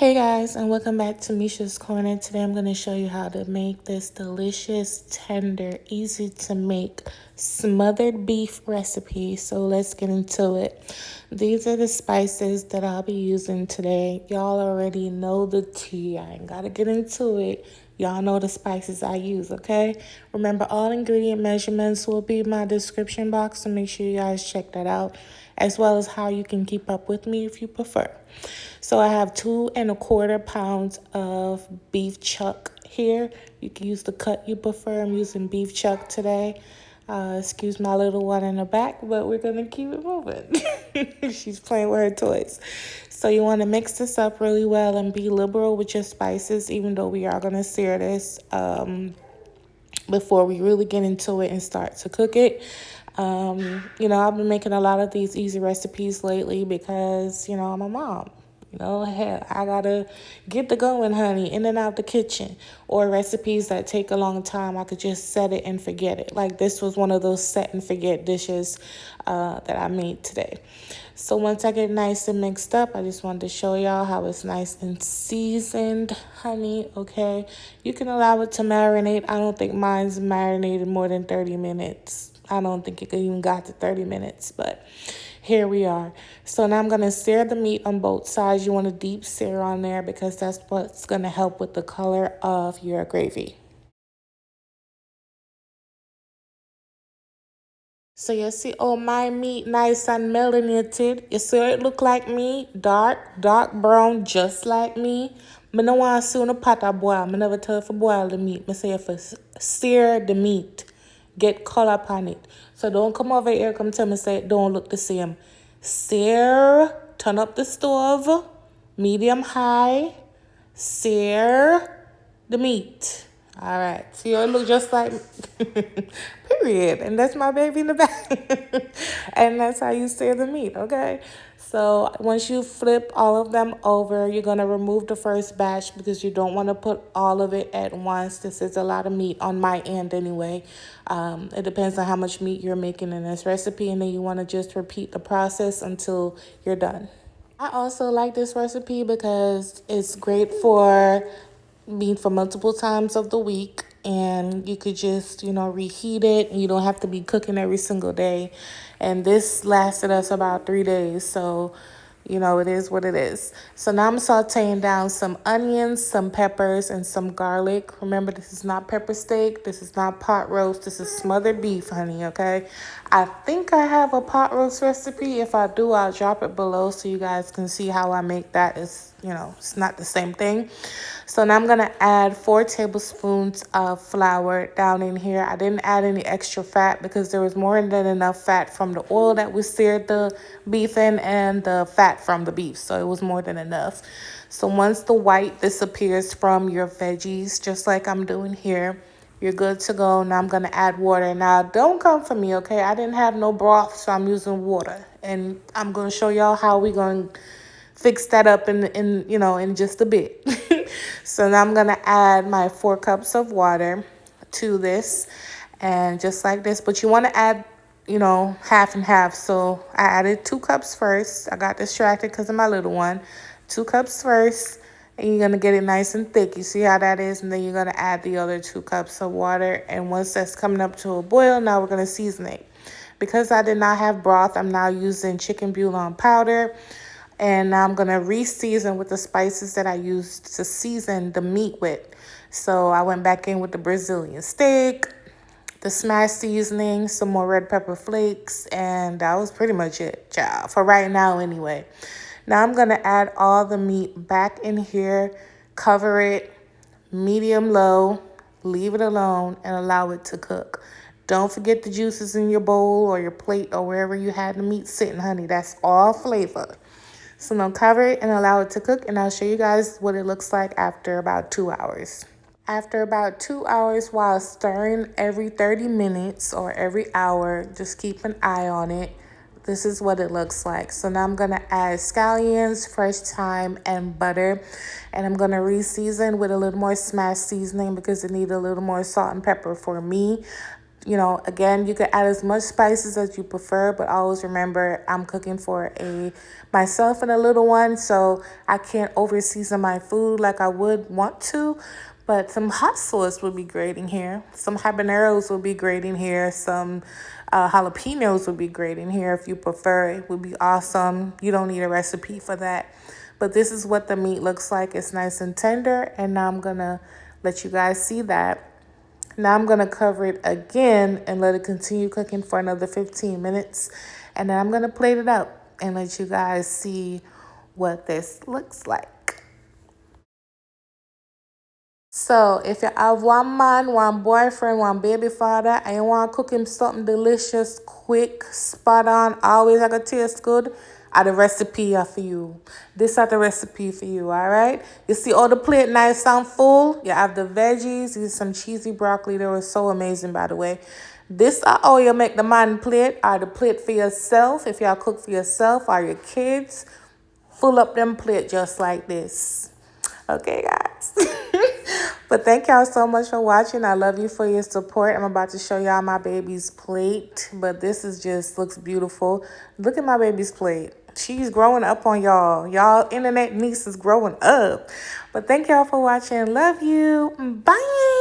Hey guys, and welcome back to Misha's Corner. Today I'm going to show you how to make this delicious, tender, easy to make smothered beef recipe. So let's get into it. These are the spices that I'll be using today. Y'all already know the tea. I ain't got to get into it. Y'all know the spices I use, okay? Remember, all ingredient measurements will be in my description box, so make sure you guys check that out, as well as how you can keep up with me if you prefer. So I have 2¼ pounds of beef chuck here. You can use the cut you prefer. I'm using beef chuck today. Excuse my little one in the back, but we're going to keep it moving. She's playing with her toys. So you want to mix this up really well and be liberal with your spices, even though we are going to sear this before we really get into it and start to cook it. I've been making a lot of these easy recipes lately because, I'm a mom. Hell, I gotta get the going, honey, in and out the kitchen. Or recipes that take a long time, I could just set it and forget it. Like this was one of those set and forget dishes that I made today. So once I get nice and mixed up, I just wanted to show y'all how it's nice and seasoned, honey, okay? You can allow it to marinate. I don't think mine's marinated more than 30 minutes. I don't think it could even got to 30 minutes, but here we are. So now I'm going to sear the meat on both sides. You want a deep sear on there because that's what's going to help with the color of your gravy. So you see, oh, my meat nice and melanated. You see it look like me? Dark brown, just like me. I don't want to see on a pot of boil. I never tell you for boil the meat. I say for sear the meat. Get color upon it. So don't come over here, come tell me say it don't look the same. Sear, turn up the stove, medium high, sear the meat. All right, see, it look just like period. And that's my baby in the back. And that's how you sear the meat, okay? So once you flip all of them over, you're going to remove the first batch because you don't want to put all of it at once. This is a lot of meat on my end anyway. It depends on how much meat you're making in this recipe, and then you want to just repeat the process until you're done. I also like this recipe because it's great for meat for multiple times of the week, and you could just reheat it, and you don't have to be cooking every single day. And this lasted us about 3 days, so it is what it is. So now I'm sauteing down some onions, some peppers, and some garlic. Remember, this is not pepper steak. This is not pot roast. This is smothered beef, honey, okay? I think I have a pot roast recipe. If I do, I'll drop it below so you guys can see how I make that. It's not the same thing. So now I'm going to add 4 tablespoons of flour down in here. I didn't add any extra fat because there was more than enough fat from the oil that we seared the beef in and the fat from the beef. So it was more than enough. So once the white disappears from your veggies, just like I'm doing here, you're good to go. Now I'm going to add water. Now, don't come for me, okay? I didn't have no broth, so I'm using water. And I'm going to show y'all how we're going to fix that up in just a bit. So now I'm going to add my 4 cups of water to this, and just like this. But you want to add, half and half. So I added 2 cups first. I got distracted because of my little one. 2 cups first, and you're going to get it nice and thick. You see how that is? And then you're going to add the other 2 cups of water. And once that's coming up to a boil, now we're going to season it. Because I did not have broth, I'm now using chicken bouillon powder. And now I'm going to re-season with the spices that I used to season the meat with. So I went back in with the Brazilian steak, the smashed seasoning, some more red pepper flakes, and that was pretty much it, child, for right now anyway. Now I'm going to add all the meat back in here, cover it, medium-low, leave it alone, and allow it to cook. Don't forget the juices in your bowl or your plate or wherever you had the meat sitting, honey. That's all flavor. So now cover it and allow it to cook, and I'll show you guys what it looks like after about 2 hours. After about 2 hours, while stirring every 30 minutes or every hour, just keep an eye on it. This is what it looks like. So now I'm going to add scallions, fresh thyme, and butter. And I'm going to re-season with a little more smashed seasoning because it needs a little more salt and pepper for me. You know, again, you can add as much spices as you prefer, but always remember I'm cooking for myself and a little one, so I can't over season my food like I would want to. But some hot sauce would be great in here. Some habaneros would be great in here. Some jalapenos would be great in here if you prefer. It would be awesome. You don't need a recipe for that. But this is what the meat looks like. It's nice and tender, and now I'm gonna let you guys see that. Now I'm going to cover it again and let it continue cooking for another 15 minutes. And then I'm going to plate it up and let you guys see what this looks like. So if you have one man, one boyfriend, one baby father, and you want to cook him something delicious, quick, spot on, always like a taste good, I the recipe for you. This is the recipe for you, all right? You see all the plate nice and full. You have the veggies, you some cheesy broccoli. They were so amazing, by the way. This is how you make the man plate, or the plate for yourself. If y'all cook for yourself or your kids, full up them plate just like this. Okay, guys. But thank y'all so much for watching. I love you for your support. I'm about to show y'all my baby's plate, but this is just looks beautiful. Look at my baby's plate. She's growing up on y'all. Y'all internet niece is growing up. But thank y'all for watching. Love you. Bye.